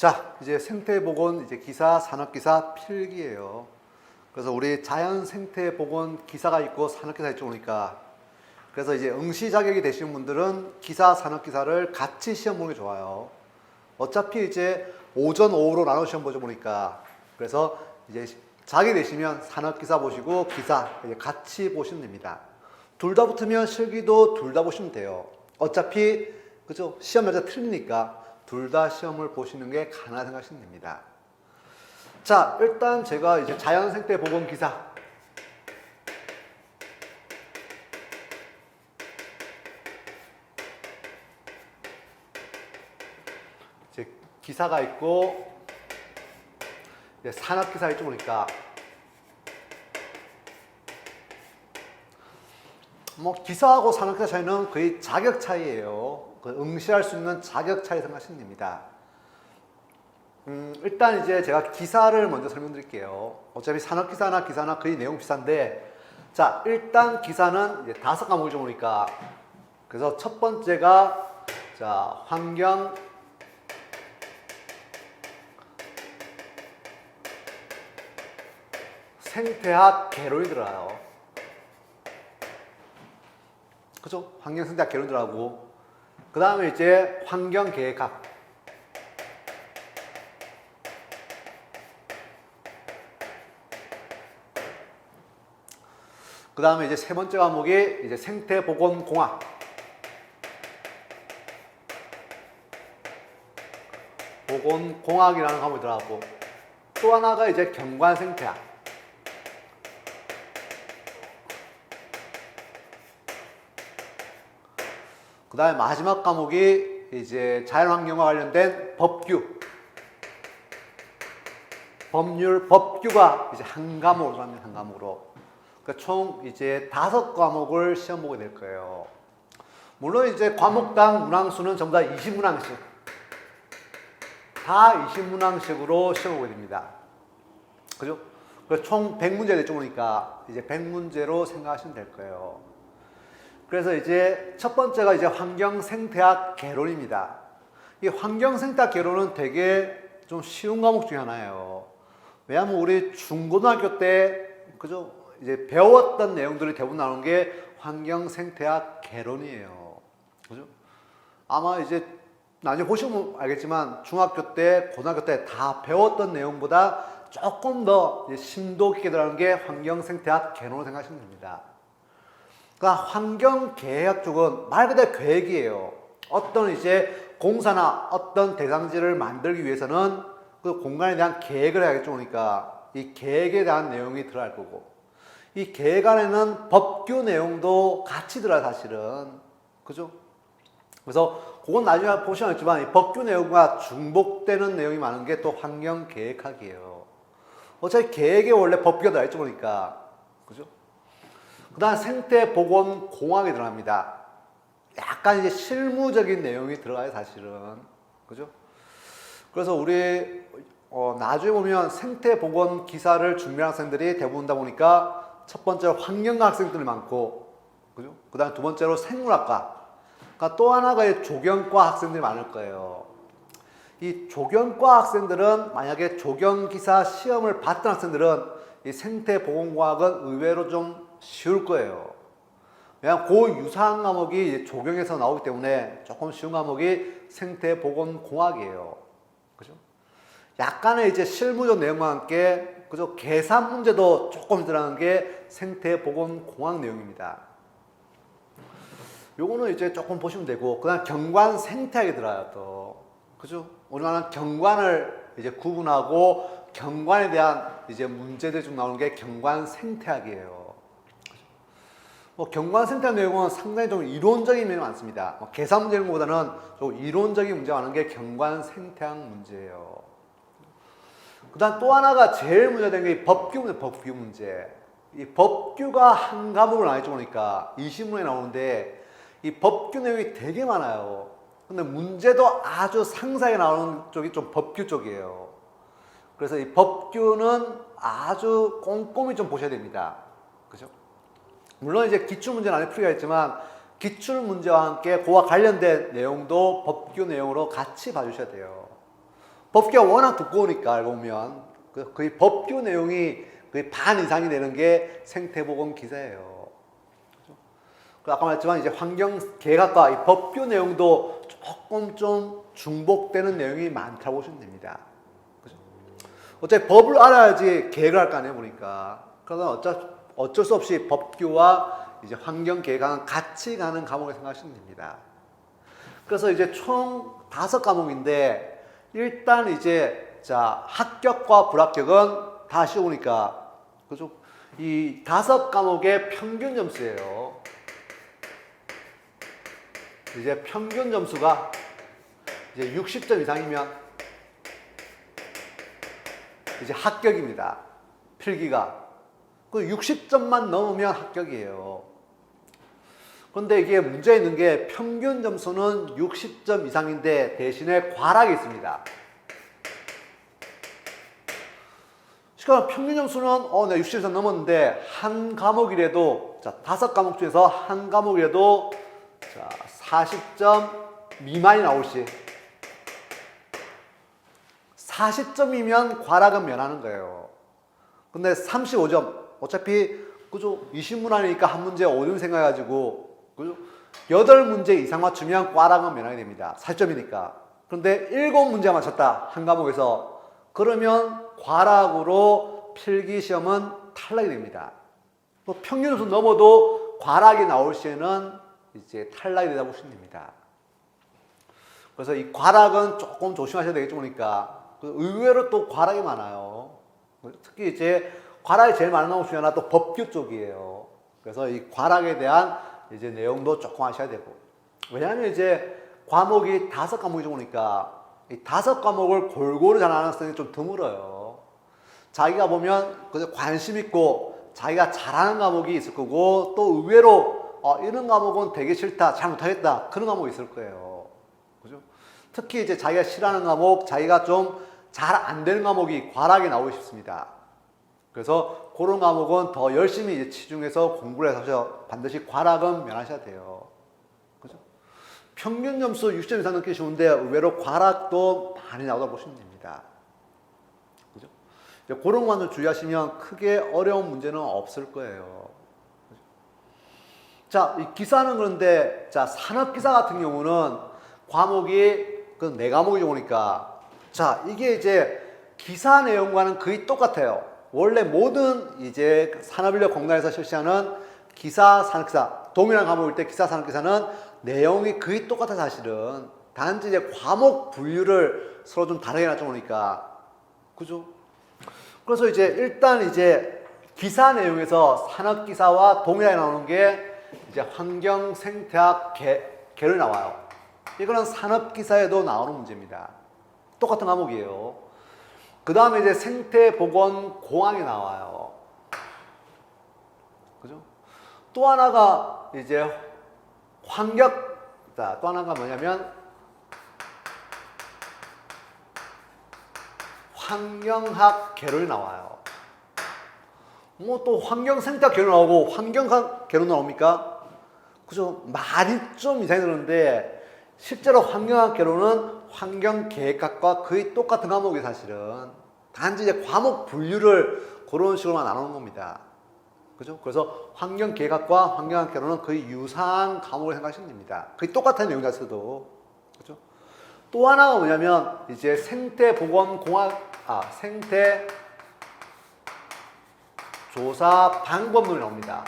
자, 이제 생태보건 이제 기사, 산업기사 필기예요. 그래서 우리 자연 생태보건 기사가 있고 산업기사 있죠, 보니까. 그래서 이제 응시 자격이 되시는 분들은 기사, 산업기사를 같이 시험 보는 게 좋아요. 어차피 이제 오전, 오후로 나눠 시험 보죠, 보니까. 그래서 이제 자격이 되시면 산업기사 보시고 기사 이제 같이 보시면 됩니다. 둘 다 붙으면 실기도 둘 다 보시면 돼요. 어차피 그죠? 시험 날짜 틀리니까 둘 다 시험을 보시는 게 가능하다고 생각하시면 됩니다. 자, 일단 제가 이제 자연생태보건 기사 이제 기사가 있고 이제 산업기사 있죠, 보니까 뭐 기사하고 산업기사 차이는 거의 자격 차이예요. 그 응시할 수 있는 자격 차이 생각하시면 됩니다. 일단 이제 제가 기사를 먼저 설명드릴게요. 어차피 산업기사나 기사나 거의 내용 비슷한데, 자, 일단 기사는 이제 5과목이죠, 보니까. 그래서 첫 번째가, 자, 환경, 생태학 개론이 들어가요. 그죠? 환경, 생태학 개론 들어가고, 그 다음에 이제 환경계획학. 그 다음에 이제 세 번째 과목이 이제 생태보건공학. 보건공학이라는 과목이 들어가고, 또 하나가 이제 경관생태학. 그 다음에 마지막 과목이 이제 자연환경과 관련된 법규. 법률, 법규가 이제 한 과목으로 합니다, 한 과목으로. 그러니까 총 이제 5과목을 시험 보게 될 거예요. 물론 이제 과목당 문항수는 전부 다 20문항씩. 다 20문항씩으로 시험 보게 됩니다. 그죠? 총 100문제 됐죠, 보니까 이제 100문제로 생각하시면 될 거예요. 그래서 이제 첫 번째가 이제 환경생태학 개론입니다. 이 환경생태학 개론은 되게 좀 쉬운 과목 중에 하나예요. 왜냐하면 우리 중고등학교 때 그죠? 이제 배웠던 내용들이 대부분 나오는 게 환경생태학 개론이에요. 그죠? 아마 이제 나중에 보시면 알겠지만 중학교 때, 고등학교 때 다 배웠던 내용보다 조금 더 심도 깊게 들어가는 게 환경생태학 개론으로 생각하시면 됩니다. 그러니까 환경계획학 쪽은 말 그대로 계획이에요. 어떤 이제 공사나 어떤 대상지를 만들기 위해서는 그 공간에 대한 계획을 해야겠죠. 그러니까 이 계획에 대한 내용이 들어갈 거고, 이 계획 안에는 법규 내용도 같이 들어요, 사실은. 그죠? 그래서 그건 나중에 보시면 알겠지만 이 법규 내용과 중복되는 내용이 많은 게 또 환경계획학이에요. 어차피 계획에 원래 법규가 들어있죠, 보니까. 그죠? 그 다음 생태보건공학이 들어갑니다. 약간 이제 실무적인 내용이 들어가요, 사실은. 그죠? 그래서 우리 나중에 보면 생태보건 기사를 준비하는 학생들이 대부분다 보니까 첫 번째로 환경과 학생들이 많고, 그죠? 그 다음 두 번째로 생물학과. 그러니까 또 하나가 조경과 학생들이 많을 거예요. 이 조경과 학생들은 만약에 조경기사 시험을 봤던 학생들은 이 생태보건공학은 의외로 좀 쉬울 거예요. 왜냐하면 그 유사한 과목이 조경에서 나오기 때문에 조금 쉬운 과목이 생태보건공학이에요. 그죠? 약간의 이제 실무적 내용과 함께 그죠? 계산 문제도 조금 들어가는 게 생태보건공학 내용입니다. 요거는 이제 조금 보시면 되고, 그 다음 경관생태학이 들어요, 또. 그죠? 우리나라는 경관을 이제 구분하고 경관에 대한 이제 문제들이 좀 나오는 게 경관생태학이에요. 뭐 경관생태학 내용은 상당히 좀 이론적인 면이 많습니다. 계산 문제 이런 것보다는 좀 이론적인 문제가 많은 게 경관생태학 문제예요. 그 다음 또 하나가 제일 문제된 게 법규 문제, 법규 문제. 이 법규가 한 과목을 나눠져 보니까 20문에 나오는데 이 법규 내용이 되게 많아요. 근데 문제도 아주 상세하게 나오는 쪽이 좀 법규 쪽이에요. 그래서 이 법규는 아주 꼼꼼히 좀 보셔야 됩니다. 그죠? 물론 이제 기출문제는 안에 풀이가 있지만 기출문제와 함께 그와 관련된 내용도 법규 내용으로 같이 봐주셔야 돼요. 법규가 워낙 두꺼우니까 알고 보면 거의 법규 내용이 거의 반 이상이 되는 게 생태보건 기사예요. 아까 말했지만 이제 환경계획학과 이 법규 내용도 조금 좀 중복되는 내용이 많다고 보시면 됩니다. 그죠? 어차피 법을 알아야지 계획을 할 거 아니에요, 보니까. 그래서 어쩔 수 없이 법규와 이제 환경계획학은 같이 가는 과목을 생각하시면 됩니다. 그래서 이제 총 5과목인데, 일단 이제, 자, 합격과 불합격은 다 쉬우니까, 그죠? 이 5과목의 평균 점수예요. 이제 평균 점수가 이제 60점 이상이면 이제 합격입니다. 필기가. 그 60점만 넘으면 합격이에요. 그런데 이게 문제 있는 게 평균 점수는 60점 이상인데 대신에 과락이 있습니다. 그러니까 평균 점수는 내가 60점 이상 넘었는데 한 과목이라도, 자, 5과목 중에서 한 과목이라도, 자, 40점 미만이 나올 시 40점이면 과락은 면하는 거예요. 근데 35점, 어차피 그죠? 20문항이니까 한 문제 5등 생각해가지고, 그죠? 8문제 이상 맞추면 과락은 면하게 됩니다. 4점이니까. 그런데 7문제 맞췄다, 한 과목에서. 그러면 과락으로 필기시험은 탈락이 됩니다. 또 평균 점수 넘어도 과락이 나올 시에는 이제 탈락이 되다 보시면 됩니다. 그래서 이 과락은 조금 조심하셔야 되겠죠, 보니까. 의외로 또 과락이 많아요. 특히 이제 과락이 제일 많은 과목 중에 하나 또 법규 쪽이에요. 그래서 이 과락에 대한 이제 내용도 조금 아셔야 되고. 왜냐하면 이제 과목이 5과목이죠, 보니까. 이 5과목을 골고루 잘 아는 학생이 좀 드물어요. 자기가 보면 그저 관심 있고 자기가 잘하는 과목이 있을 거고, 또 의외로 이런 과목은 되게 싫다, 잘 못하겠다, 그런 과목이 있을 거예요. 그죠? 특히 이제 자기가 싫어하는 과목, 자기가 좀 잘 안 되는 과목이 과락에 나오고 싶습니다. 그래서 그런 과목은 더 열심히 이제 치중해서 공부를 해서 반드시 과락은 면하셔야 돼요. 그죠? 평균 점수 60점 이상 넣기 쉬운데 의외로 과락도 많이 나오다 보시면 됩니다. 그죠? 그런 것만 좀 주의하시면 크게 어려운 문제는 없을 거예요. 그죠? 자, 이 기사는 그런데, 자, 산업기사 같은 경우는 과목이 그 4과목이 오니까, 자, 이게 이제 기사 내용과는 거의 똑같아요. 원래 모든 이제 산업인력공단에서 실시하는 기사, 산업기사, 동일한 과목일 때 기사, 산업기사는 내용이 거의 똑같아, 사실은. 단지 이제 과목 분류를 서로 좀 다르게 놔줘 보니까. 그죠? 그래서 이제 일단 이제 기사 내용에서 산업기사와 동일하게 나오는 게 이제 환경, 생태학, 계열이 나와요. 이거는 산업기사에도 나오는 문제입니다. 똑같은 과목이에요. 그 다음에 이제 생태보건공학이 나와요. 그죠? 또 하나가 이제 자, 또 하나가 뭐냐면 환경학 계열이 나와요. 뭐 또 환경생태학 계열 나오고 환경학 계열 나옵니까? 그죠? 말이 좀 이상이 드는데 실제로 환경학 계열은 환경계획학과 거의 똑같은 과목이 사실은. 단지 이제 과목 분류를 그런 식으로만 나누는 겁니다. 그죠? 그래서 환경계획학과 환경학 계열은 거의 유사한 과목을 생각하시면 됩니다. 거의 똑같은 내용 자체도. 그죠? 또 하나가 뭐냐면 이제 생태조사 방법론이 나옵니다.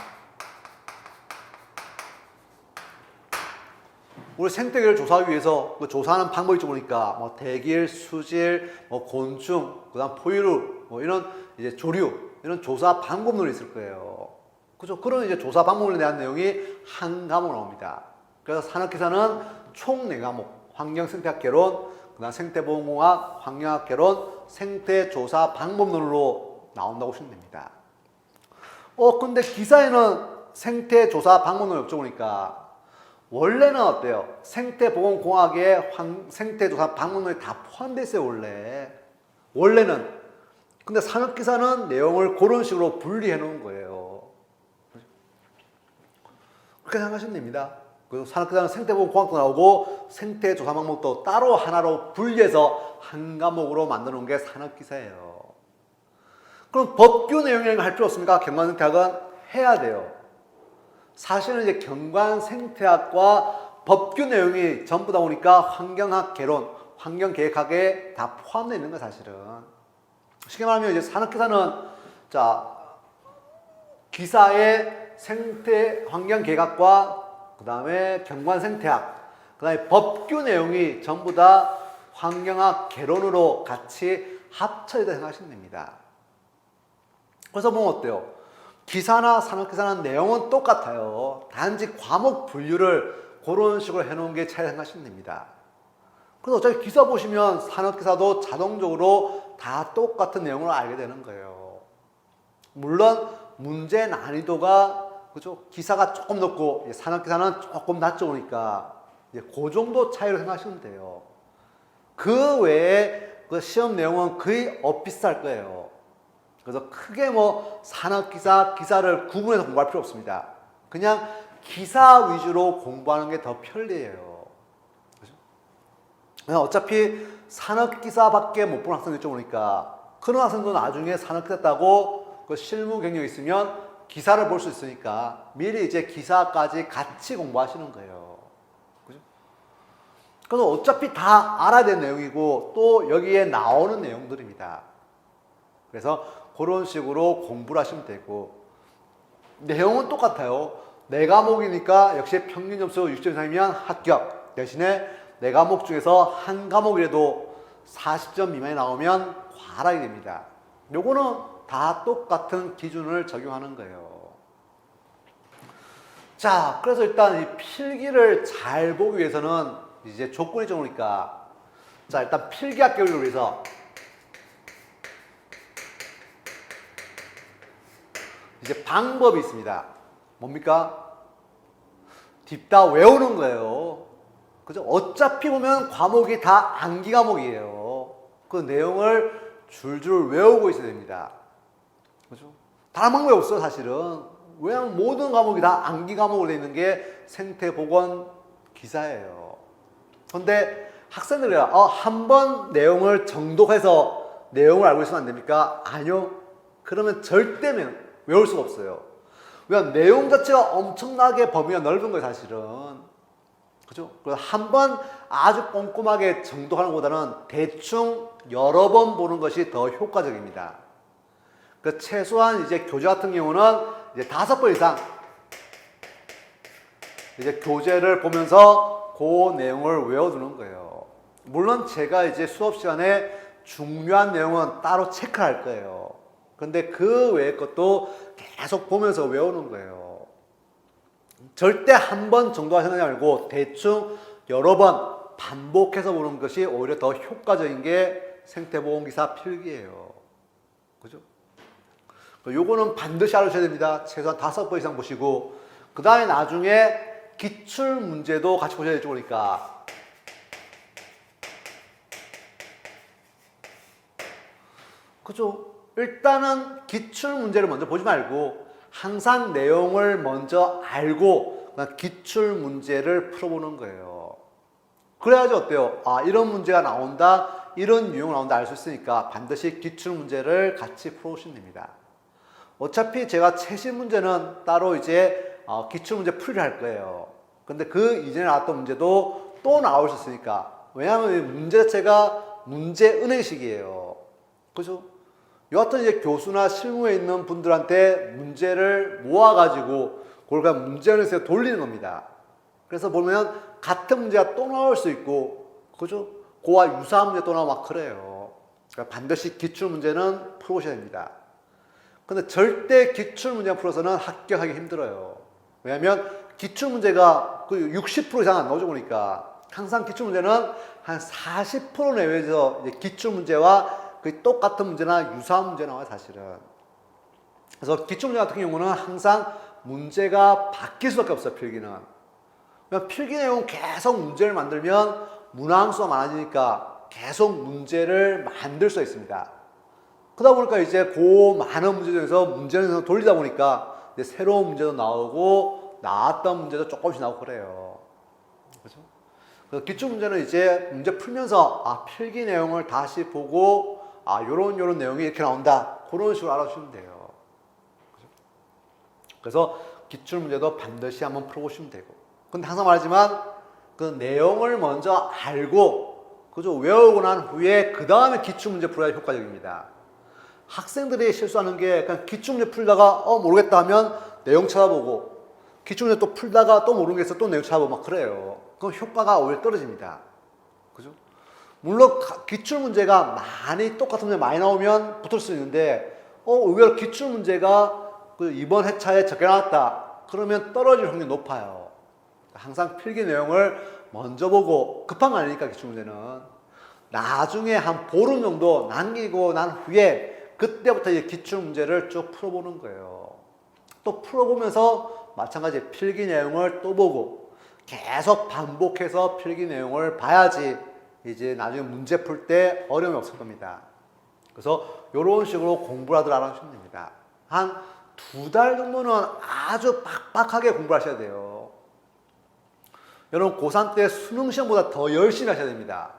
우리 생태계를 조사하기 위해서 그 조사하는 방법이 좀 보니까 뭐 대길, 수질, 뭐 곤충, 그다음 포유류, 뭐 이런 이제 조류, 이런 조사 방법론이 있을 거예요. 그죠? 그런 이제 조사 방법론에 대한 내용이 한 과목 나옵니다. 그래서 산업기사는 총 4과목, 환경, 생태학 개론, 그다음 생태보건공학, 환경학 개론, 생태조사 방법론으로 나온다고 보시면 됩니다. 근데 기사에는 생태조사 방법론을 여쭤보니까 원래는 어때요? 생태보건공학에 생태조사 방법론이 다 포함되어 있어요, 원래는. 근데 산업기사는 내용을 그런 식으로 분리해 놓은 거예요. 그렇게 생각하시면 됩니다. 그 산업기사는 생태보건공학도 나오고 생태조사 방법도 따로 하나로 분리해서 한 과목으로 만들어 놓은 게 산업기사예요. 그럼 법규 내용을 할 필요 없습니까? 경관생태학은 해야 돼요. 사실은 이제 경관생태학과 법규 내용이 전부 다 오니까 환경학 개론, 환경계획학에 다 포함되어 있는 거예요, 사실은. 쉽게 말하면 이제 산업기사는 자 기사의 생태 환경계획학과 그 다음에 경관생태학, 그 다음에 법규 내용이 전부 다 환경학 개론으로 같이 합쳐져 생각하시면 됩니다. 그래서 보면 어때요? 기사나 산업기사는 내용은 똑같아요. 단지 과목 분류를 그런 식으로 해놓은 게 차이 생각하시면 됩니다. 그래서 어차피 기사 보시면 산업기사도 자동적으로 다 똑같은 내용을 알게 되는 거예요. 물론 문제 난이도가 그죠? 기사가 조금 높고 산업기사는 조금 낮죠. 보니까 그 정도 차이로 생각하시면 돼요. 그 외에 그 시험 내용은 거의 엇비슷할 거예요. 그래서 크게 뭐 산업기사, 기사를 구분해서 공부할 필요 없습니다. 그냥 기사 위주로 공부하는 게 더 편리해요. 그죠? 어차피 산업기사밖에 못 보는 학생들 좀 오니까 그런 학생도 나중에 산업기사 따고 그 실무 경력이 있으면 기사를 볼 수 있으니까 미리 이제 기사까지 같이 공부하시는 거예요. 그죠? 그래서 어차피 다 알아야 되는 내용이고 또 여기에 나오는 내용들입니다. 그래서 그런 식으로 공부를 하시면 되고 내용은 똑같아요. 4과목이니까 역시 평균 점수 60점 이상이면 합격. 대신에 4과목 중에서 한 과목이라도 40점 미만이 나오면 과락이 됩니다. 요거는 다 똑같은 기준을 적용하는 거예요. 자, 그래서 일단 이 필기를 잘 보기 위해서는 이제 조건이 좀 오니까 자, 일단 필기 합격을 위해서 이제 방법이 있습니다. 뭡니까? 딥다 외우는 거예요. 그죠? 어차피 보면 과목이 다 암기 과목이에요. 그 내용을 줄줄 외우고 있어야 됩니다. 그죠? 다른 방법이 없어요, 사실은. 왜냐하면 모든 과목이 다 암기 과목으로 되어 있는 게 생태보건 기사예요. 근데 학생들이 한 번 내용을 정독해서 내용을 알고 있으면 안 됩니까? 아니요. 그러면 절대 외울 수가 없어요. 왜냐하면 내용 자체가 엄청나게 범위가 넓은 거예요, 사실은. 그죠? 그래서 한 번 아주 꼼꼼하게 정독하는 것보다는 대충 여러 번 보는 것이 더 효과적입니다. 그 최소한 이제 교재 같은 경우는 이제 5번 이상 이제 교재를 보면서 그 내용을 외워두는 거예요. 물론 제가 이제 수업 시간에 중요한 내용은 따로 체크할 거예요. 근데 그 외의 것도 계속 보면서 외우는 거예요. 절대 한 번 정도 하시는 게 아니고 대충 여러 번 반복해서 보는 것이 오히려 더 효과적인 게 생태보건기사 필기예요. 그죠? 요거는 반드시 알으셔야 됩니다. 최소한 5번 이상 보시고 그 다음에 나중에 기출문제도 같이 보셔야 될지 모르니까 그죠? 일단은 기출문제를 먼저 보지 말고 항상 내용을 먼저 알고 기출문제를 풀어보는 거예요. 그래야지 어때요? 이런 문제가 나온다, 이런 유형이 나온다 알 수 있으니까 반드시 기출문제를 같이 풀어오시면 됩니다. 어차피 제가 최신 문제는 따로 이제 기출문제 풀이를 할 거예요. 근데 그 이전에 나왔던 문제도 또 나올 수 있으니까. 왜냐하면 이 문제 자체가 문제 은행식이에요. 그죠? 여하튼 이제 교수나 실무에 있는 분들한테 문제를 모아가지고 그걸 문제 은행식에 돌리는 겁니다. 그래서 보면 같은 문제가 또 나올 수 있고, 그죠? 그와 유사한 문제 또 나오고 막 그래요. 그러니까 반드시 기출문제는 풀어오셔야 됩니다. 근데 절대 기출문제 풀어서는 합격하기 힘들어요. 왜냐하면 기출문제가 그 60% 이상 안 나오죠. 보니까 항상 기출문제는 한 40% 내외에서 이제 기출문제와 그 똑같은 문제나 유사한 문제 나와요, 사실은. 그래서 기출문제 같은 경우는 항상 문제가 바뀔 수밖에 없어요, 필기는. 그러니까 필기 내용 계속 문제를 만들면 문항수가 많아지니까 계속 문제를 만들 수 있습니다. 그러다 보니까 이제 그 많은 문제 중에서 문제를 돌리다 보니까 이제 새로운 문제도 나오고 나왔던 문제도 조금씩 나오고 그래요. 그렇죠? 그 기출 문제는 이제 문제 풀면서 필기 내용을 다시 보고 요런 내용이 이렇게 나온다. 그런 식으로 알아주시면 돼요. 그렇죠? 그래서 기출 문제도 반드시 한번 풀어보시면 되고. 근데 항상 말하지만 그 내용을 먼저 알고 그죠? 외우고 난 후에 그 다음에 기출 문제 풀어야 효과적입니다. 학생들이 실수하는 게 그냥 기출 문제 풀다가 모르겠다 하면 내용 찾아보고 기출 문제 또 풀다가 또 모르는 게 있어 또 내용 찾아보고 막 그래요. 그럼 효과가 오히려 떨어집니다. 그죠? 물론 기출 문제가 많이 똑같은 문제 많이 나오면 붙을 수 있는데 의외로 기출 문제가 그 이번 회차에 적게 나왔다. 그러면 떨어질 확률이 높아요. 항상 필기 내용을 먼저 보고 급한 거 아니니까 기출 문제는 나중에 한 보름 정도 남기고 난 후에 그때부터 이제 기출 문제를 쭉 풀어보는 거예요. 또 풀어보면서 마찬가지 필기 내용을 또 보고 계속 반복해서 필기 내용을 봐야지 이제 나중에 문제 풀 때 어려움이 없을 겁니다. 그래서 이런 식으로 공부를 하도록 알아주시면 됩니다. 한 2달 정도는 아주 빡빡하게 공부하셔야 돼요. 여러분 고3 때 수능 시험보다 더 열심히 하셔야 됩니다.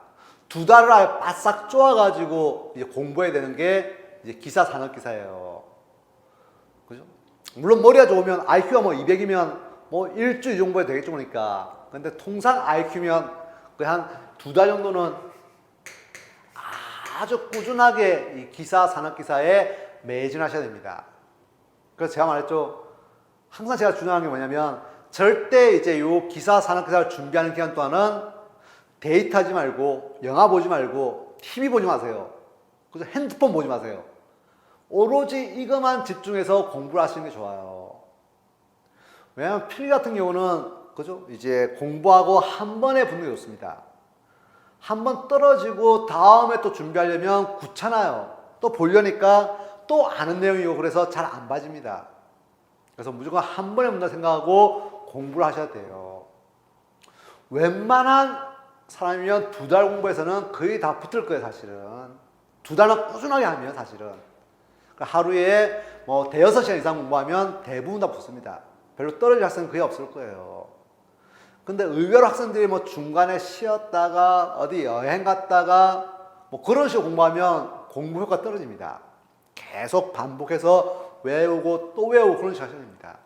2달을 아예 바싹 쪼아가지고 이제 공부해야 되는 게 이제 기사 산업기사예요. 그죠? 물론 머리가 좋으면 IQ가 뭐 200이면 뭐 일주 이 정도에 되겠죠, 그러니까. 근데 통상 IQ면 한 2달 정도는 아주 꾸준하게 이 기사 산업기사에 매진하셔야 됩니다. 그래서 제가 말했죠. 항상 제가 주장하는 게 뭐냐면 절대 이제 요 기사 산업기사를 준비하는 기간 동안은 데이트 하지 말고 영화 보지 말고 TV 보지 마세요. 그래서 핸드폰 보지 마세요. 오로지 이것만 집중해서 공부를 하시는 게 좋아요. 왜냐하면 필기 같은 경우는 그죠? 이제 공부하고 한 번에 붙는 게 좋습니다. 한 번 떨어지고 다음에 또 준비하려면 귀찮아요. 또 보려니까 또 아는 내용이고 그래서 잘 안 봐집니다. 그래서 무조건 한 번에 문다 생각하고 공부를 하셔야 돼요. 웬만한 사람이면 2달 공부해서는 거의 다 붙을 거예요, 사실은. 2달만 꾸준하게 하면 사실은. 하루에 뭐 대여섯 시간 이상 공부하면 대부분 다 붙습니다. 별로 떨어질 학생은 거의 없을 거예요. 근데 의외로 학생들이 뭐 중간에 쉬었다가 어디 여행 갔다가 뭐 그런 식으로 공부하면 공부 효과 떨어집니다. 계속 반복해서 외우고 또 외우고 그런 식으로 하셔야 됩니다.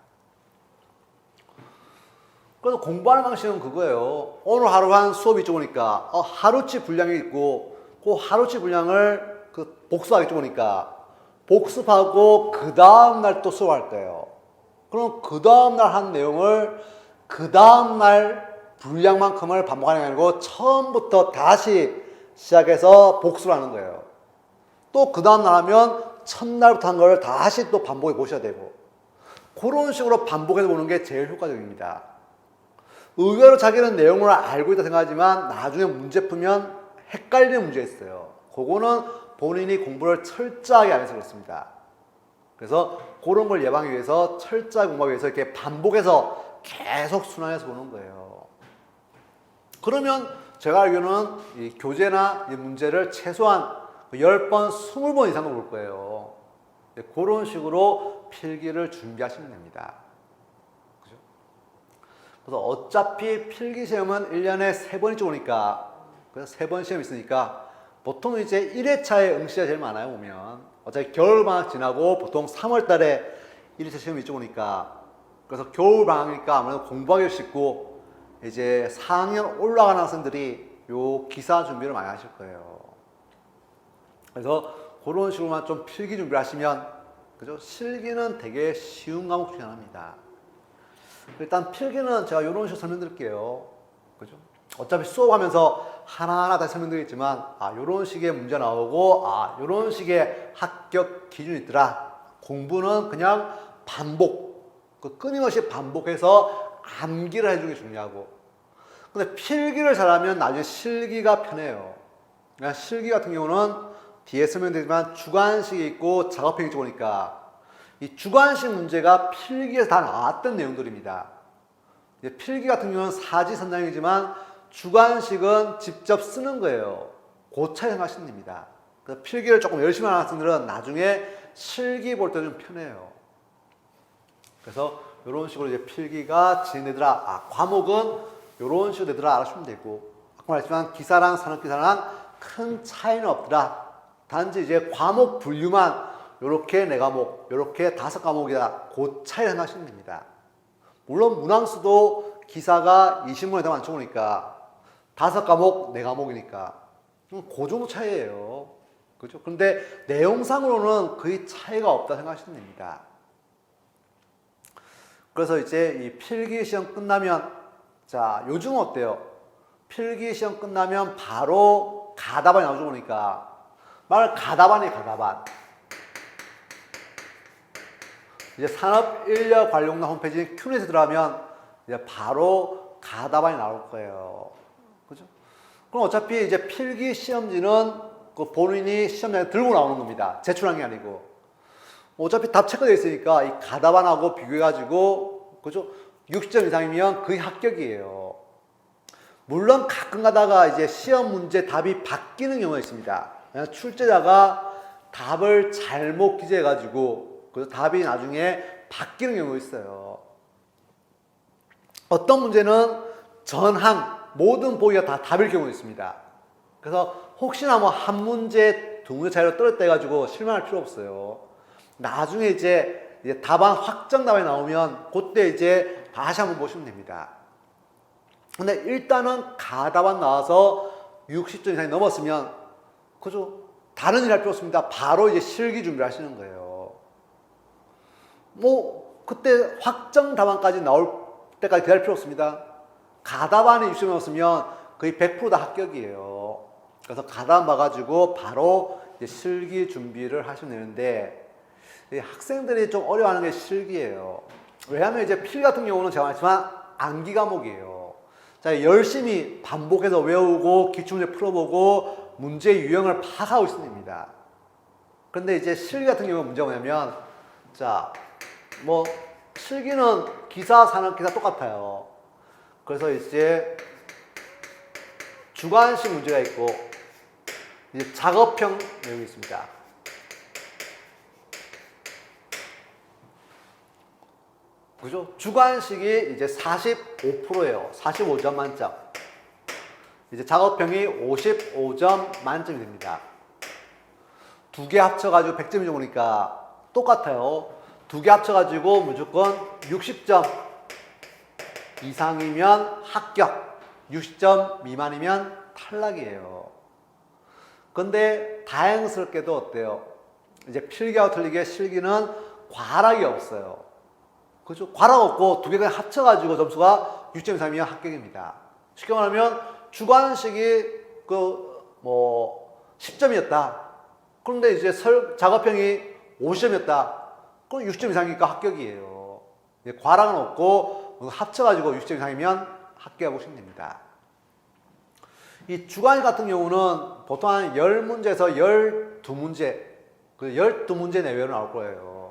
그래서 공부하는 방식은 그거예요. 오늘 하루 한 수업이 적으니까 하루치 분량이 있고 그 하루치 분량을 복습하기 적으니까 복습하고 그 다음날 또 수업할 거예요. 그럼 그 다음날 한 내용을 그 다음날 분량만큼을 반복하는 게 아니고 처음부터 다시 시작해서 복습을 하는 거예요. 또 그 다음날 하면 첫날부터 한 걸 다시 또 반복해 보셔야 되고 그런 식으로 반복해서 보는 게 제일 효과적입니다. 의외로 자기는 내용을 알고 있다 생각하지만 나중에 문제 풀면 헷갈리는 문제가 있어요. 그거는 본인이 공부를 철저하게 안 해서 그렇습니다. 그래서 그런 걸 예방하기 위해서 철저하게 공부하기 위해서 이렇게 반복해서 계속 순환해서 보는 거예요. 그러면 제가 알기로는 이 교재나 이 문제를 최소한 10번, 20번 이상도 볼 거예요. 그런 식으로 필기를 준비하시면 됩니다. 그죠? 그래서 어차피 필기 시험은 1년에 3번이죠, 오니까. 그래서 3번 시험이 있으니까 보통 이제 1회차에 응시가 제일 많아요, 보면. 어차피 겨울방학 지나고 보통 3월 달에 1회차 시험이 있죠, 오니까. 그래서 겨울방학이니까 아무래도 공부하기 쉽고 이제 4학년 올라가는 학생들이 요 기사 준비를 많이 하실 거예요. 그래서 그런 식으로만 좀 필기 준비를 하시면, 그죠? 실기는 되게 쉬운 과목 중에 하나입니다. 일단 필기는 제가 이런 식으로 설명드릴게요. 그죠? 어차피 수업하면서 하나하나 다 설명드리겠지만, 이런 식의 문제 나오고, 이런 식의 합격 기준이 있더라. 공부는 그냥 반복, 끊임없이 반복해서 암기를 해주는 게 중요하고. 근데 필기를 잘하면 나중에 실기가 편해요. 그러니까 실기 같은 경우는 뒤에 설명드리지만 주관식이 있고 작업형이 있고 보니까 이 주관식 문제가 필기에서 다 나왔던 내용들입니다. 필기 같은 경우는 사지선장이지만 주관식은 직접 쓰는 거예요. 그 차이 생각하시면 됩니다. 그래서 필기를 조금 열심히 하는 학생들은 나중에 실기 볼 때 좀 편해요. 그래서 이런 식으로 이제 필기가 진행되더라. 과목은 이런 식으로 되더라 알아주시면 되고, 아까 말했지만 기사랑 산업기사랑 큰 차이는 없더라. 단지 이제 과목 분류만 요렇게 4과목, 요렇게 5과목이다. 그 차이를 생각하시면 됩니다. 물론 문항수도 기사가 20문에 더 많죠. 그러니까 5과목, 4과목이니까 그 정도 차이예요. 그죠? 근데 내용상으로는 거의 차이가 없다 생각하시면 됩니다. 그래서 이제 이 필기시험 끝나면, 자, 요즘은 어때요? 필기시험 끝나면 바로 가답안이 나오죠. 그러니까 말 가답안이에요. 가답안. 이제 산업인력관리공단 홈페이지 큐넷에 들어가면 이제 바로 가답안이 나올 거예요. 그죠? 그럼 어차피 이제 필기 시험지는 그 본인이 시험장에 들고 나오는 겁니다. 제출한 게 아니고. 어차피 답 체크되어 있으니까 이 가답안하고 비교해가지고, 그죠? 60점 이상이면 거의 합격이에요. 물론 가끔 가다가 이제 시험 문제 답이 바뀌는 경우가 있습니다. 출제자가 답을 잘못 기재해가지고 그래서 답이 나중에 바뀌는 경우가 있어요. 어떤 문제는 전항 모든 보기가 다 답일 경우가 있습니다. 그래서 혹시나 뭐 한 문제, 두 문제 차이로 떨어졌다 해가지고 실망할 필요 없어요. 나중에 이제 답안 확정 답안이 나오면 그때 이제 다시 한번 보시면 됩니다. 근데 일단은 가답안 나와서 60점 이상이 넘었으면, 그죠? 다른 일 할 필요 없습니다. 바로 이제 실기 준비를 하시는 거예요. 뭐, 그때 확정 답안까지 나올 때까지 기다릴 필요 없습니다. 가답안에 60점 넘었으면 거의 100% 다 합격이에요. 그래서 가답안 봐가지고 바로 이제 실기 준비를 하시면 되는데, 학생들이 좀 어려워하는 게 실기예요. 왜냐하면 이제 필기 같은 경우는 제가 말했지만 암기 과목이에요. 자, 열심히 반복해서 외우고 기출문제 풀어보고 문제 유형을 파악하고 있으면 됩니다. 그런데 이제 실기 같은 경우는 문제가 뭐냐면, 자, 뭐 실기는 기사, 산업기사 똑같아요. 그래서 이제 주관식 문제가 있고 이제 작업형 내용이 있습니다. 그죠? 주관식이 이제 45%예요. 45점 만점. 이제 작업형이 55점 만점이 됩니다. 두 개 합쳐가지고 100점이 좋으니까 똑같아요. 두 개 합쳐가지고 무조건 60점 이상이면 합격, 60점 미만이면 탈락이에요. 근데 다행스럽게도 어때요? 이제 필기하고 틀리게 실기는 과락이 없어요. 그죠? 과락 없고 두 개가 합쳐가지고 점수가 6점 이상이면 합격입니다. 쉽게 말하면 주관식이 10점이었다. 그런데 이제 작업형이 50점이었다. 그럼 6점 이상이니까 합격이에요. 과락은 없고 합쳐가지고 6점 이상이면 합격하고 보시면 됩니다. 이 주관식 같은 경우는 보통 한 10문제에서 12문제, 그 12문제 내외로 나올 거예요.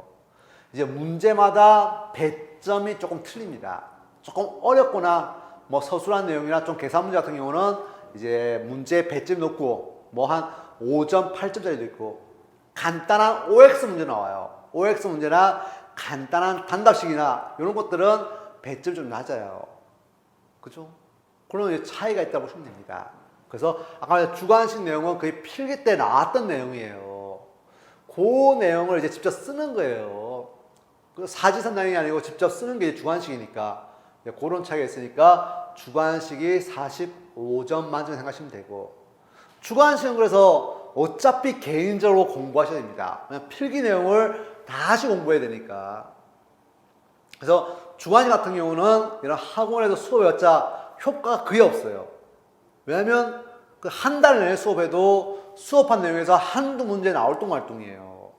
이제 문제마다 배점이 조금 틀립니다. 조금 어렵거나 뭐 서술한 내용이나 좀 계산 문제 같은 경우는 이제 문제 배점이 높고 뭐 한 5점, 8점짜리도 있고 간단한 OX 문제 나와요. OX 문제나 간단한 단답식이나 이런 것들은 배점이 좀 낮아요. 그죠? 그런 차이가 있다고 보시면 됩니다. 그래서 아까 주관식 내용은 거의 필기 때 나왔던 내용이에요. 그 내용을 이제 직접 쓰는 거예요. 사지선다형이 아니고 직접 쓰는 게 주관식이니까 그런 차이가 있으니까 주관식이 45점 만점 생각하시면 되고, 주관식은 그래서 어차피 개인적으로 공부하셔야 됩니다. 그냥 필기 내용을 다시 공부해야 되니까. 그래서 주관식 같은 경우는 이런 학원에서 수업해봤자 효과가 거의 없어요. 왜냐하면 그 한 달 내내 수업해도 수업한 내용에서 한두 문제 나올 뚱말뚱이에요.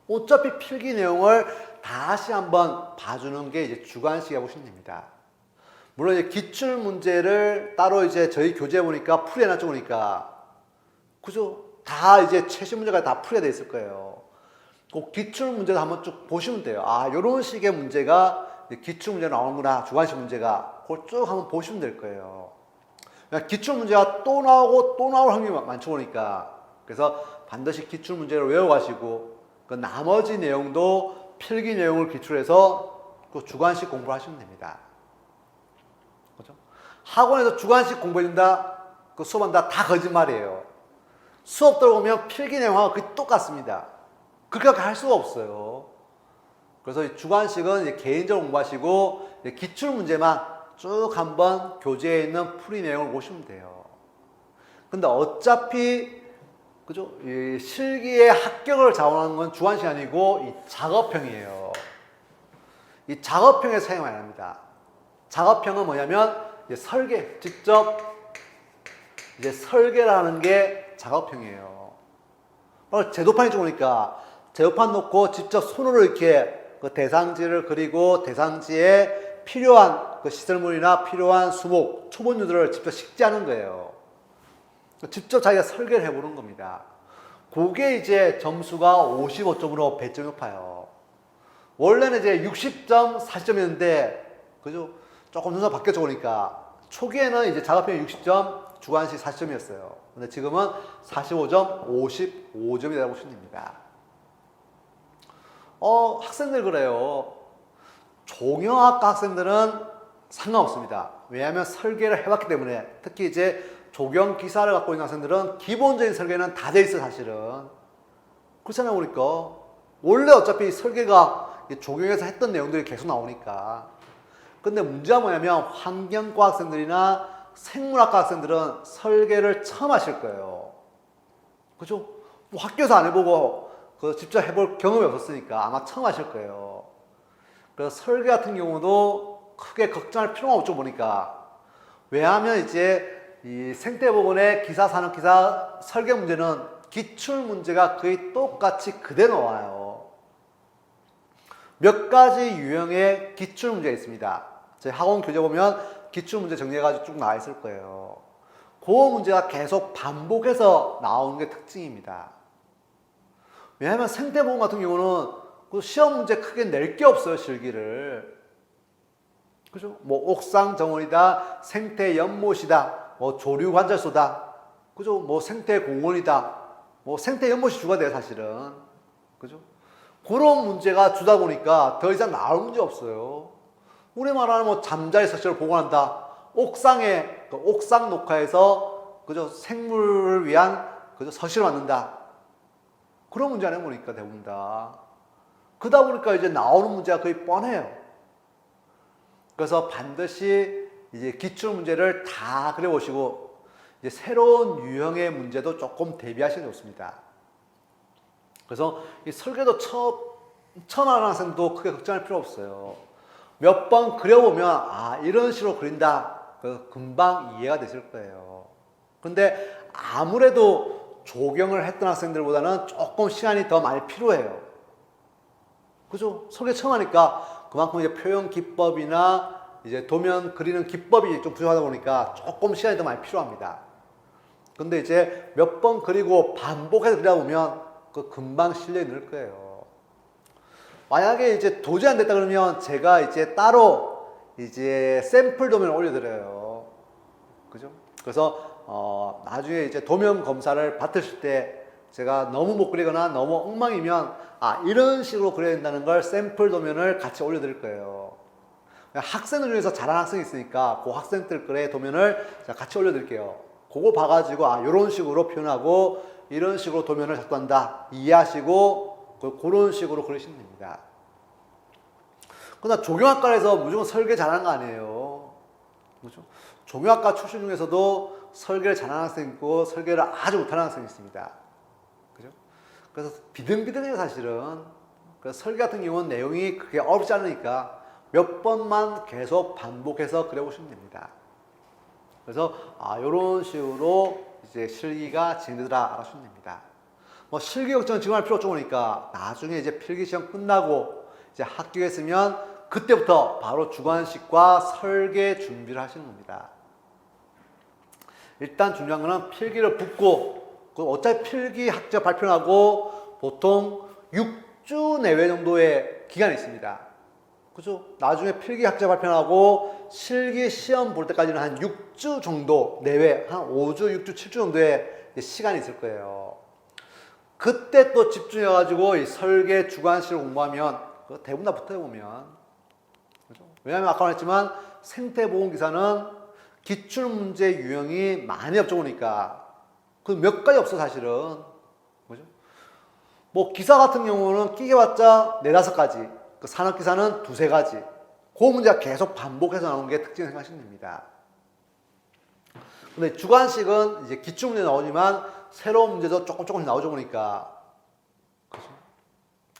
어차피 필기 내용을 다시 한번 봐주는 게 이제 주관식이라고 보시면 됩니다. 물론 이제 기출 문제를 따로 이제 저희 교재에 보니까 풀이해놨죠. 보니까 그죠? 다 이제 최신 문제가 다 풀이가 돼 있을 거예요. 그 기출 문제도 한번 쭉 보시면 돼요. 아, 요런 식의 문제가 기출 문제 나오는구나. 주관식 문제가. 그걸 쭉 한번 보시면 될 거예요. 기출 문제가 또 나오고 또 나올 확률이 많죠. 보니까. 그래서 반드시 기출 문제를 외워가시고 그 나머지 내용도 필기 내용을 기출해서 그 주관식 공부를 하시면 됩니다. 그죠? 학원에서 주관식 공부해준다, 그 수업한다, 다 거짓말이에요. 수업 들어보면 필기 내용하고 거의 똑같습니다. 그렇게 할 수가 없어요. 그래서 이 주관식은 이제 개인적으로 공부하시고 이제 기출 문제만 쭉 한번 교재에 있는 풀이 내용을 보시면 돼요. 근데 어차피 그죠? 이 실기의 합격을 자원하는 건 주관식이 아니고 이 작업형이에요. 이 작업형에서 사용 안 합니다. 작업형은 뭐냐면 이제 설계, 직접 이제 설계라는 게 작업형이에요. 제도판이 좋으니까 제도판 놓고 직접 손으로 이렇게 그 대상지를 그리고 대상지에 필요한 그 시설물이나 필요한 수목, 초본유들을 직접 식지하는 거예요. 직접 자기가 설계를 해보는 겁니다. 그게 이제 점수가 55점으로 배점이 높아요. 원래는 이제 60점, 40점이었는데, 그죠? 조금 순서 바뀌었죠, 보니까. 초기에는 이제 작업형이 60점, 주관식 40점이었어요. 근데 지금은 45점, 55점이라고 보시면 됩니다. 학생들 그래요. 종영학과 학생들은 상관없습니다. 왜냐하면 설계를 해봤기 때문에. 특히 이제 조경 기사를 갖고 있는 학생들은 기본적인 설계는 다 돼 있어요, 사실은. 그렇잖아요, 보니까. 원래 어차피 설계가 조경에서 했던 내용들이 계속 나오니까. 근데 문제가 뭐냐면 환경과 학생들이나 생물학과 학생들은 설계를 처음 하실 거예요. 그죠? 뭐 학교에서 안 해보고 직접 해볼 경험이 없었으니까 아마 처음 하실 거예요. 그래서 설계 같은 경우도 크게 걱정할 필요가 없죠, 보니까. 왜냐하면 이제 이 생태보건의 기사, 산업기사 설계 문제는 기출 문제가 거의 똑같이 그대로 나와요. 몇 가지 유형의 기출 문제가 있습니다. 저희 학원 교재 보면 기출 문제 정리해가지고 쭉 나와 있을 거예요. 그 문제가 계속 반복해서 나오는 게 특징입니다. 왜냐하면 생태보건 같은 경우는 그 시험 문제 크게 낼 게 없어요, 실기를. 그죠? 뭐 옥상 정원이다, 생태 연못이다, 뭐 조류 관찰소다, 그죠? 뭐 생태 공원이다, 뭐 생태 연못이 주가 돼요, 사실은. 그죠? 그런 문제가 주다 보니까 더 이상 나올 문제 없어요. 우리 말하는 뭐 잠자리 설치를 보관한다. 옥상에, 그 옥상 녹화해서, 그죠? 생물을 위한, 그죠? 서식을 만든다. 그런 문제 아니야, 보니까 대부분 다. 그러다 보니까 이제 나오는 문제가 거의 뻔해요. 그래서 반드시 이제 기출 문제를 다 그려보시고, 이제 새로운 유형의 문제도 조금 대비하시는 게 좋습니다. 그래서 이 설계도 처음 하는 학생도 크게 걱정할 필요 없어요. 몇 번 그려보면, 아, 이런 식으로 그린다. 금방 이해가 되실 거예요. 근데 아무래도 조경을 했던 학생들보다는 조금 시간이 더 많이 필요해요. 그죠? 설계 처음 하니까 그만큼 이제 표현 기법이나 이제 도면 그리는 기법이 좀 부족하다 보니까 조금 시간이 더 많이 필요합니다. 근데 이제 몇 번 그리고 반복해서 그리다 보면 그 금방 실력이 늘 거예요. 만약에 이제 도저히 안 됐다 그러면 제가 이제 따로 이제 샘플 도면을 올려드려요. 그죠? 그래서 나중에 이제 도면 검사를 받으실 때 제가 너무 못 그리거나 너무 엉망이면 아, 이런 식으로 그려야 된다는 걸 샘플 도면을 같이 올려드릴 거예요. 학생들 중에서 잘하는 학생이 있으니까 그 학생들 거의 도면을 제가 같이 올려드릴게요. 그거 봐가지고 아, 이런 식으로 표현하고 이런 식으로 도면을 작동한다 이해하시고 그런 식으로 그리시면 됩니다. 그러나 조경학과에서 무조건 설계 잘하는 거 아니에요. 그렇죠? 조경학과 출신 중에서도 설계를 잘하는 학생이 있고 설계를 아주 못하는 학생이 있습니다. 그죠? 그래서 비등비등해요, 사실은. 그래서 설계 같은 경우는 내용이 그렇게 어렵지 않으니까 몇 번만 계속 반복해서 그려보시면 됩니다. 그래서 이런 식으로 이제 실기가 진행되더라 알아주시면 됩니다. 뭐 실기 걱정 지금 할 필요 없죠, 보니까 나중에 이제 필기 시험 끝나고 이제 합격했으면 그때부터 바로 주관식과 설계 준비를 하시는 겁니다. 일단 중요한 거는 필기를 붙고 어차피 필기 학자 발표하고 보통 6주 내외 정도의 기간이 있습니다. 그죠? 나중에 필기 학자 발표하고 실기 시험 볼 때까지는 한 6주 정도 내외, 한 5주, 6주, 7주 정도의 시간이 있을 거예요. 그때 또 집중해가지고 이 설계 주관식을 공부하면 대부분 다 붙어요, 보면. 그죠? 왜냐하면 아까 말했지만 생태보건 기사는 기출문제 유형이 많이 없어보니까 그 몇 가지 없어 사실은. 그죠? 뭐 기사 같은 경우는 끼게봤자 4-5가지, 그 산업기사는 2-3가지, 그 문제가 계속 반복해서 나오는 게 특징을 생각하시면 됩니다. 근데 주관식은 이제 기출문제 나오지만 새로운 문제도 조금씩 나오죠 보니까.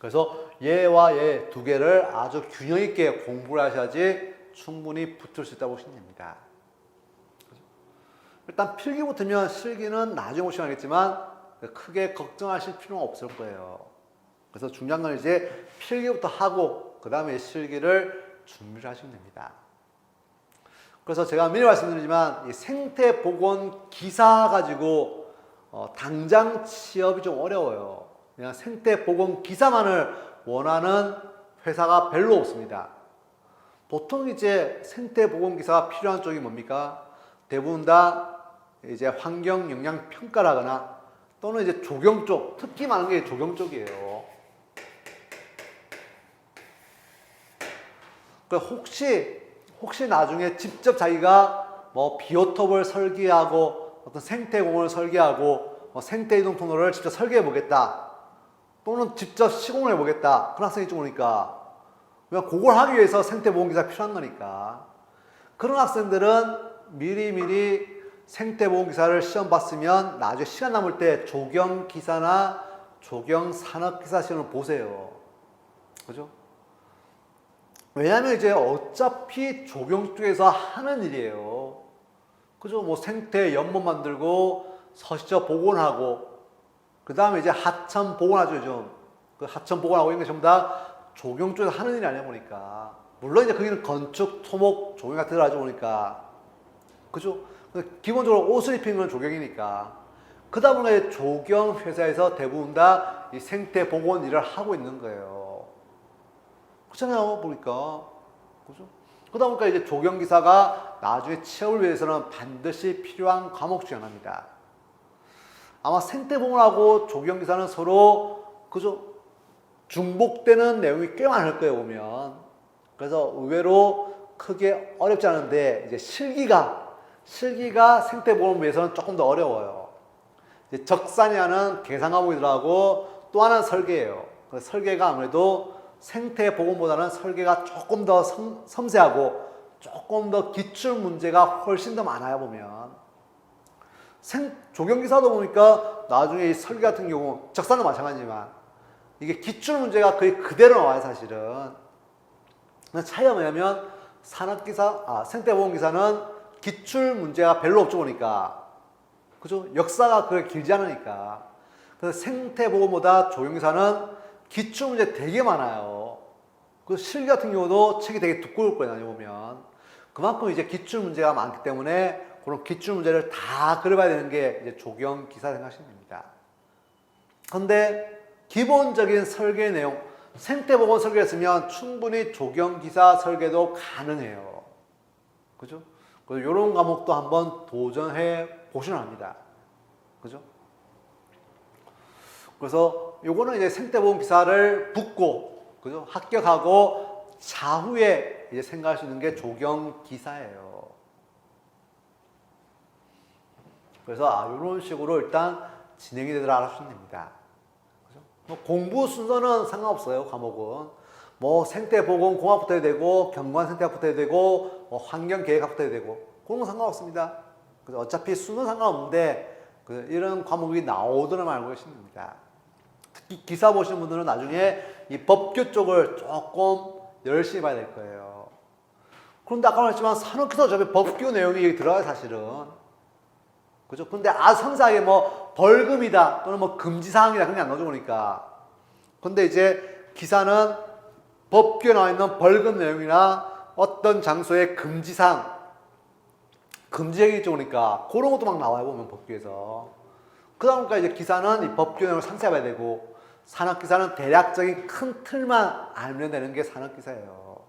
그래서 얘와 얘 2개를 아주 균형 있게 공부를 하셔야지 충분히 붙을 수 있다고 보시면 됩니다. 일단 필기 붙으면 실기는 나중에 보시면 알겠지만 크게 걱정하실 필요는 없을 거예요. 그래서 중요한 건 이제 필기부터 하고 그 다음에 실기를 준비를 하시면 됩니다. 그래서 제가 미리 말씀드리지만 이 생태보건 기사 가지고 당장 취업이 좀 어려워요. 그냥 생태보건 기사만을 원하는 회사가 별로 없습니다. 보통 이제 생태보건 기사가 필요한 쪽이 뭡니까? 대부분 다 이제 환경 영향 평가라거나 또는 이제 조경 쪽, 특히 많은 게 조경 쪽이에요. 그러니까 혹시 나중에 직접 자기가 뭐 비오톱을 설계하고 어떤 생태공원을 설계하고 생태이동 통로를 직접 설계해 보겠다, 또는 직접 시공을 해 보겠다, 그런 학생이 좀 오니까 그냥 그걸 하기 위해서 생태보건기사가 필요한 거니까 그런 학생들은 미리 생태보건기사를 시험 봤으면 나중에 시간 남을 때 조경기사나 조경산업기사 시험을 보세요. 그죠? 왜냐하면 이제 어차피 조경 쪽에서 하는 일이에요. 그죠? 뭐 생태 연못 만들고 서식지 복원하고 그 다음에 이제 하천 복원하죠. 좀 그 하천 복원하고 이런 게 전부 다 조경 쪽에서 하는 일이 아니야 보니까. 물론 이제 거기는 건축, 토목, 조경 같은 걸 하죠 보니까. 그죠? 기본적으로 옷을 입히는 건 조경이니까. 그러다 보니 조경 회사에서 대부분 다 이 생태 복원 일을 하고 있는 거예요. 그렇잖아요, 보니까. 그죠? 그러다 보니까 이제 조경기사가 나중에 취업을 위해서는 반드시 필요한 과목 중 하나입니다. 아마 생태복원하고 조경기사는 서로, 그죠? 중복되는 내용이 꽤 많을 거예요, 보면. 그래서 의외로 크게 어렵지 않은데, 이제 실기가 생태복원을 위해서는 조금 더 어려워요. 이제 적산이 하는 계산 과목이 들어가고 또 하나는 설계예요. 설계가 아무래도 생태보건보다는 설계가 조금 더 섬세하고 조금 더 기출 문제가 훨씬 더 많아요, 보면. 조경기사도 보니까 나중에 이 설계 같은 경우, 적산도 마찬가지지만 이게 기출 문제가 거의 그대로 나와요, 사실은. 차이가 뭐냐면 생태보건기사는 기출 문제가 별로 없죠, 보니까. 그죠? 역사가 그렇게 길지 않으니까. 그래서 생태보건보다 조경기사는 기출 문제 되게 많아요. 그 실기 같은 경우도 책이 되게 두꺼울 거예요, 나중에 보면. 그만큼 이제 기출 문제가 많기 때문에 그런 기출 문제를 다 그려봐야 되는 게 이제 조경 기사 생각하시면 됩니다. 그런데 기본적인 설계 내용, 생태보건 설계했으면 충분히 조경 기사 설계도 가능해요. 그죠? 그래서 이런 과목도 한번 도전해 보시면 합니다. 그죠? 그래서 요거는 이제 생태보건 기사를 붙고, 그죠? 합격하고 차후에 이제 생각할 수 있는 게 조경 기사예요. 그래서 이런 식으로 일단 진행이 되도록 알아주시면 됩니다. 그죠? 뭐 공부 순서는 상관없어요, 과목은. 뭐 생태보건 공학 붙어야 되고, 경관 생태학 붙어야 되고, 뭐 환경계획학 붙어야 되고, 그런 건 상관없습니다. 그래서 어차피 순서는 상관없는데, 이런 과목이 나오도록 알고 계시면 됩니다. 특히 기사 보시는 분들은 나중에 이 법규 쪽을 조금 열심히 봐야 될 거예요. 그런데 아까 말했지만 산업기사 저기 법규 내용이 여기 들어가요, 사실은. 그죠? 근데 섬세하게 뭐 벌금이다 또는 뭐 금지사항이다 그런 게 안 나오죠, 보니까. 근데 이제 기사는 법규에 나와 있는 벌금 내용이나 어떤 장소의 금지사항, 금지행위 있죠, 보니까. 그런 것도 막 나와요, 보면 법규에서. 그러니까 이제 기사는 이 법규 내용을 상세히 봐야 되고, 산업기사는 대략적인 큰 틀만 알면 되는 게 산업기사예요.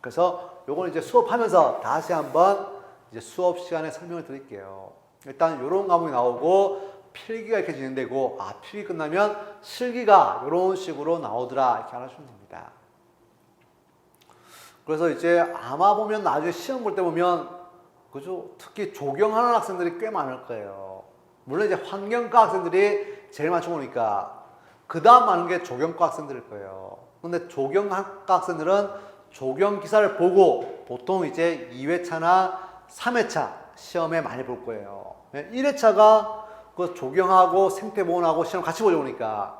그래서 요거는 이제 수업하면서 다시 한번 이제 수업 시간에 설명을 드릴게요. 일단 이런 과목이 나오고 필기가 이렇게 진행되고, 필기 끝나면 실기가 이런 식으로 나오더라, 이렇게 알아주시면 됩니다. 그래서 이제 아마 보면 나중에 시험 볼 때 보면 그죠? 특히 조경하는 학생들이 꽤 많을 거예요. 물론 이제 환경과 학생들이 제일 많이 보니까 그 다음 많은 게 조경과 학생들일 거예요. 근데 조경학과 학생들은 조경 기사를 보고 보통 이제 2회차나 3회차 시험에 많이 볼 거예요. 1회차가 그 조경하고 생태보건하고 시험 같이 보려니까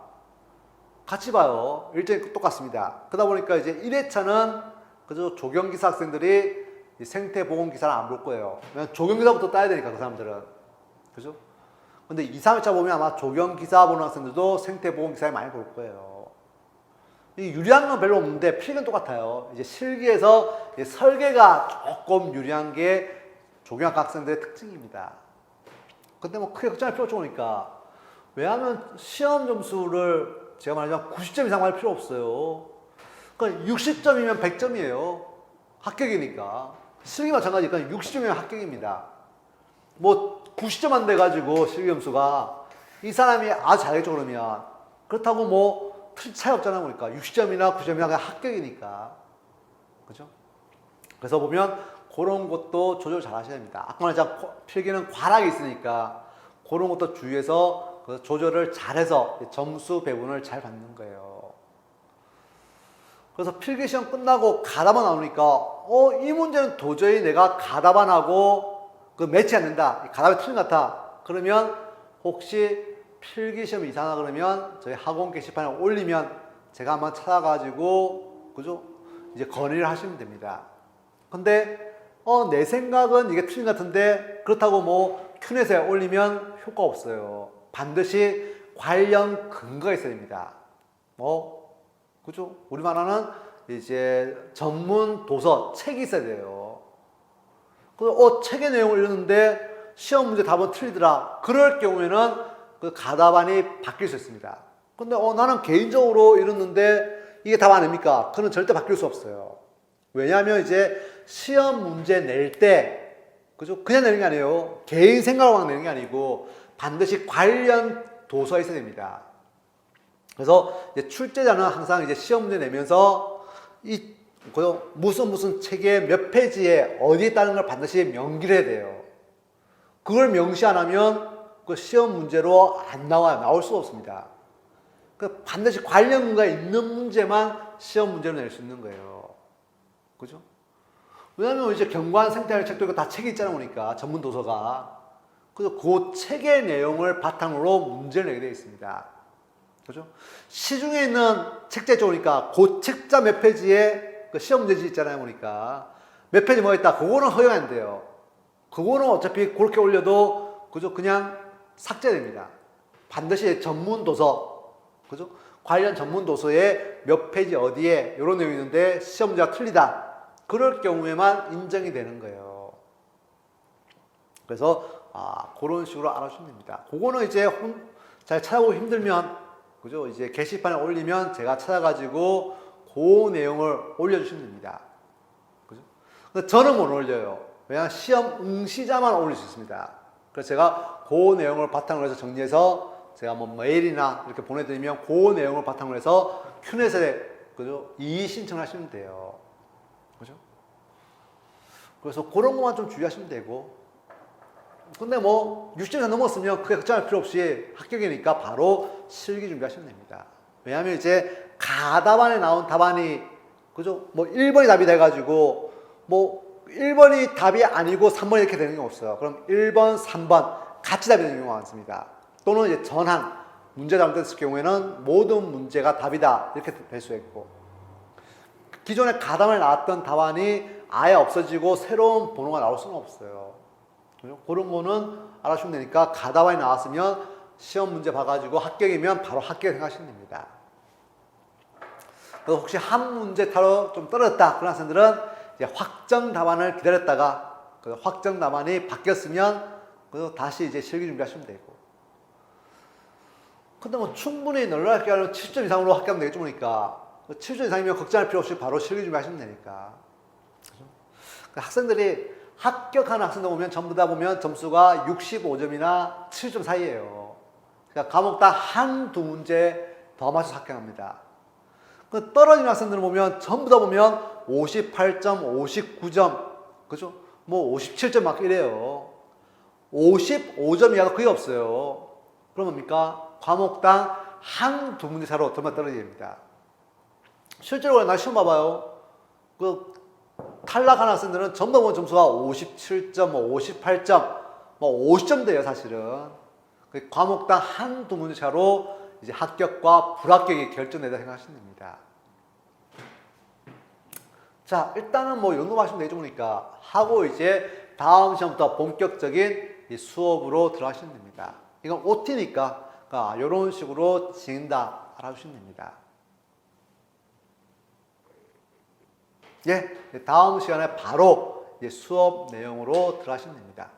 같이 봐요. 일정이 똑같습니다. 그러다 보니까 이제 1회차는 그저 조경기사 학생들이 생태보건기사를 안 볼 거예요. 조경기사부터 따야 되니까 그 사람들은. 그죠? 근데 2, 3회차 보면 아마 조경기사 보는 학생들도 생태보건기사를 많이 볼 거예요. 유리한 건 별로 없는데 필기는 똑같아요. 이제 실기에서 설계가 조금 유리한 게 조경학과 학생들의 특징입니다. 근데 뭐 크게 걱정할 필요 없으니까. 왜냐하면 시험 점수를 제가 말하자면 90점 이상 받을 필요 없어요. 그러니까 60점이면 100점이에요. 합격이니까. 실기 마찬가지니까 60점이면 합격입니다. 뭐 90점 안 돼가지고 실기 점수가 이 사람이 아주 잘했죠 그러면. 그렇다고 뭐 차이 없잖아 보니까 60점이나 90점이나 그냥 합격이니까. 그죠? 그래서 보면 그런 것도 조절 잘 하셔야 됩니다. 아까 말했잖아 필기는 과락이 있으니까 그런 것도 주의해서 그 조절을 잘해서 점수 배분을 잘 받는 거예요. 그래서 필기시험 끝나고 가답안 나오니까 이 문제는 도저히 내가 가답안하고 그 매치 안 된다. 가답이 틀린 것 같아. 그러면 혹시 필기시험 이상하다 그러면 저희 학원 게시판에 올리면 제가 한번 찾아가지고 그죠? 이제 건의를 하시면 됩니다. 근데 내 생각은 이게 틀린 것 같은데 그렇다고 뭐 큐넷에 올리면 효과 없어요. 반드시 관련 근거가 있어야 됩니다. 그죠? 우리 말하는 이제 전문 도서 책이 있어야 돼요. 책의 내용을 읽는데 시험 문제 답은 틀리더라. 그럴 경우에는 그 가답안이 바뀔 수 있습니다. 근데 나는 개인적으로 읽었는데 이게 답 아닙니까? 그건 절대 바뀔 수 없어요. 왜냐하면 이제 시험 문제 낼 때 그죠? 그냥 내는 게 아니에요. 개인 생각으로 내는 게 아니고 반드시 관련 도서가 있어야 됩니다. 그래서 이제 출제자는 항상 이제 시험 문제 내면서 무슨 책의 몇 페이지에 어디에 있다는 걸 반드시 명기를 해야 돼요. 그걸 명시 안 하면 그 시험 문제로 안 나와요. 나올 수 없습니다. 그 반드시 관련 근거가 있는 문제만 시험 문제로 낼 수 있는 거예요. 그죠? 왜냐하면 이제 경관 생태학 책도 있고 다 책이 있잖아 보니까 전문 도서가. 그래서 그 책의 내용을 바탕으로 문제를 내게 되어 있습니다. 그죠? 시중에 있는 책자 좋으니까 그 책자 몇 페이지에 그 시험 문제지 있잖아요 보니까 몇 페이지 뭐 있다. 그거는 허용 안 돼요. 그거는 어차피 그렇게 올려도 그죠? 그냥 삭제됩니다. 반드시 전문 도서, 그죠? 관련 전문 도서에 몇 페이지 어디에 이런 내용이 있는데 시험 문제가 틀리다. 그럴 경우에만 인정이 되는 거예요. 그래서 그런 식으로 알아주시면 됩니다. 그거는 이제 잘 찾아보기 힘들면 그죠? 이제 게시판에 올리면 제가 찾아가지고 그 내용을 올려주시면 됩니다. 그죠? 근데 저는 못 올려요. 왜냐하면 시험 응시자만 올릴 수 있습니다. 그래서 제가 그 내용을 바탕으로 해서 정리해서 제가 뭐 메일이나 이렇게 보내드리면 그 내용을 바탕으로 해서 큐넷에 그죠? 이의 신청하시면 돼요. 그죠? 그래서 그런 것만 좀 주의하시면 되고. 근데 뭐 60점 넘었으면 크게 걱정할 필요 없이 합격이니까 바로 실기 준비하시면 됩니다. 왜냐하면 이제 가답안에 나온 답안이 그죠? 뭐 1번이 답이 돼가지고 뭐 1번이 답이 아니고 3번 이렇게 되는 게 없어요. 그럼 1번, 3번 같이 답이 되는 경우가 많습니다. 또는 이제 전항 문제 잘못됐을 경우에는 모든 문제가 답이다 이렇게 될 수 있고 기존에 가담에 나왔던 답안이 아예 없어지고 새로운 번호가 나올 수는 없어요. 그런 거는 알아주면 되니까 가담안이 나왔으면 시험 문제 봐가지고 합격이면 바로 합격 생각하시면 됩니다. 그래서 혹시 한 문제 타로 좀 떨어졌다 그런 학생들은 이제 확정 답안을 기다렸다가 그 확정 답안이 바뀌었으면 다시 이제 실기 준비하시면 되고. 근데 뭐 충분히 널널하게 하려면 70점 이상으로 합격하면 되겠죠 보니까 70점 이상이면 걱정할 필요 없이 바로 실기 준비하시면 되니까. 그러니까 학생들이 합격하는 학생들 보면 전부 다 보면 점수가 65점이나 70점 사이에요. 그러니까 과목당 한두 문제 더 맞춰서 합격합니다. 떨어지는 학생들을 보면 전부 다 보면 58점, 59점, 그죠? 뭐 57점 막 이래요. 55점 이하가 거의 없어요. 그럼 뭡니까? 과목당 한두 문제 차로 점수가 떨어집니다. 실제로 나 시험 봐봐요. 그 탈락한 학생들은 전부 본 점수가 57점, 58점, 뭐 50점 돼요, 사실은. 그 과목당 한두 문제 차로 이제 합격과 불합격이 결정된다 생각하시면 됩니다. 자, 일단은 뭐 연구하시면 되죠, 보니까. 하고 이제 다음 시험부터 본격적인 이 수업으로 들어가시면 됩니다. 이건 OT니까, 이런 식으로 진행다 알아주시면 됩니다. 예, 다음 시간에 바로 수업 내용으로 들어가시면 됩니다.